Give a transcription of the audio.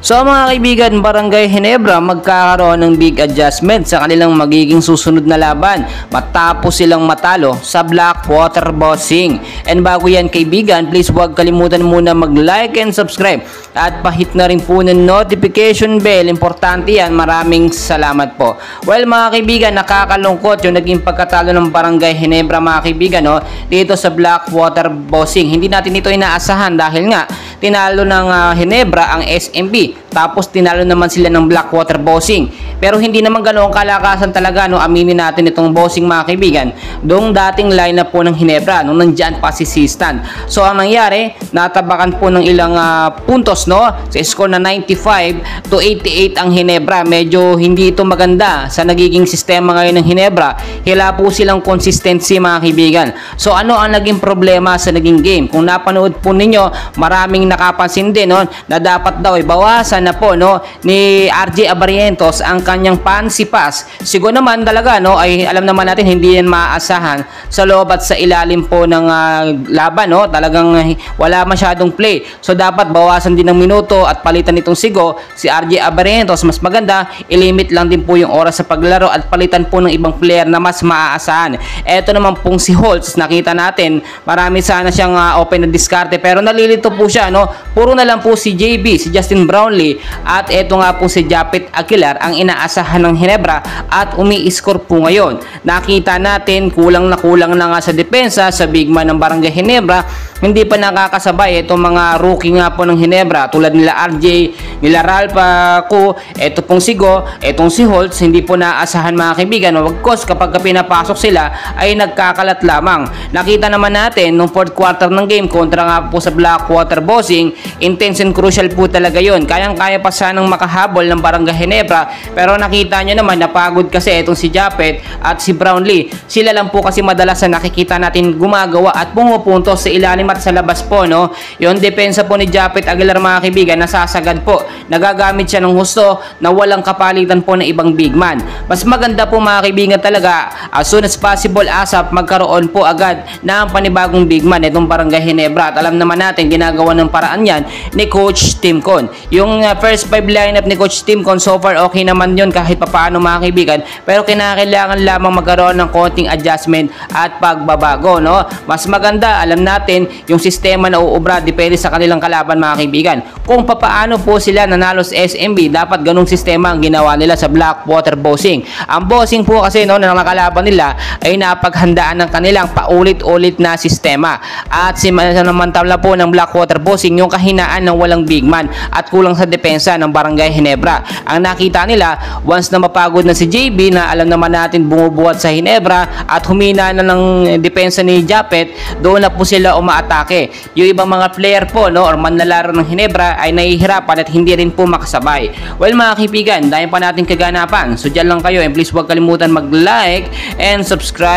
So mga kaibigan, Barangay Ginebra magkakaroon ng big adjustment sa kanilang magiging susunod na laban matapos silang matalo sa Blackwater Boxing. And bago yan kaibigan, please huwag kalimutan muna mag-like and subscribe at pahit na rin po ng notification bell. Importante yan, maraming salamat po. Well mga kaibigan, nakakalungkot yung naging pagkatalo ng Barangay Ginebra mga kaibigan dito sa Blackwater Boxing. Hindi natin ito inaasahan dahil nga tinalo ng Ginebra ang SMB. Tapos tinalo naman sila ng Blackwater Boxing. Pero hindi naman ganoong kalakasan talaga aminin natin itong boxing mga kaibigan. Doong dating lineup po ng Ginebra nung nandyan pa si Sistan. So ang nangyari, natabakan po ng ilang puntos sa score na 95 to 88 ang Ginebra. Medyo hindi ito maganda sa nagiging sistema ngayon ng Ginebra. Hila po silang consistency mga kaibigan. So ano ang naging problema sa naging game? Kung napanood po ninyo, maraming nakapansin din na dapat daw bawasan na po ni RJ Abarientos ang kanyang fancy pass. Siguro naman talaga ay alam naman natin hindi yan maaasahan sa loob at sa ilalim po ng laban talagang wala masyadong play. So dapat bawasan din ng minuto at palitan itong Sigo si RJ Abarientos. Mas maganda ilimit lang din po yung oras sa paglaro at palitan po ng ibang player na mas maaasahan. Eto naman pong si Holtz, nakita natin marami sana siyang open na diskarte pero nalilito po siya puro na lang po si JB, si Justin Brownlee at eto nga po si Japet Aguilar ang inaasahan ng Ginebra at umi-score po ngayon. Nakita natin kulang na nga sa depensa sa big man ng Barangay Ginebra. Hindi pa nakakasabay itong mga rookie nga po ng Ginebra tulad nila RJ, nila Ralph eto pong Sigo, etong si Holtz. Hindi po naaasahan mga kaibigan. Wagkos kapag pinapasok sila ay nagkakalat lamang. Nakita naman natin nung fourth quarter ng game kontra nga po sa Blackwater Boxing, intense and crucial po talaga yon. Kayang-kaya pa sanang makahabol ng Barangay Ginebra pero nakita nyo naman napagod kasi itong si Japet at si Brownlee. Sila lang po kasi madalas na nakikita natin gumagawa at pumupunto sa ilalim at sa labas po yung depensa po ni Japet Aguilar mga kaibigan nasasagad po. Nagagamit siya ng husto na walang kapalitan po ng ibang big man. Mas maganda po mga kaibigan talaga as soon as possible ASAP magkaroon po agad ng panibagong big man itong Barangay Ginebra. At alam naman natin ginagawa ng paraan yan ni Coach Timcon. Yung first 5 lineup ni Coach Timcon so far okay naman yun kahit papaano mga kaibigan, pero kinakailangan lamang magkaroon ng konting adjustment at pagbabago. Mas maganda alam natin yung sistema na uubra depende sa kanilang kalaban mga kaibigan. Kung papaano po sila nanalo sa SMB, dapat ganung sistema ang ginawa nila sa Blackwater Boxing. Ang boxing po kasi na nakalaban nila ay napaghandaan ng kanilang paulit-ulit na sistema. At samantala po ng Blackwater Boxing yung kahinaan ng walang big man at kulang sa depensa ng Barangay Ginebra. Ang nakita nila once na mapagod na si JB na alam naman natin bumubuhat sa Ginebra at humina na ng depensa ni Japet, doon na po sila umaatake. Yung ibang mga player po or manlalaro ng Ginebra ay nahihirapan at hindi rin po makasabay. Well mga kaibigan, dahil pa natin kaganapan. So dyan lang kayo and please huwag kalimutan mag-like and subscribe.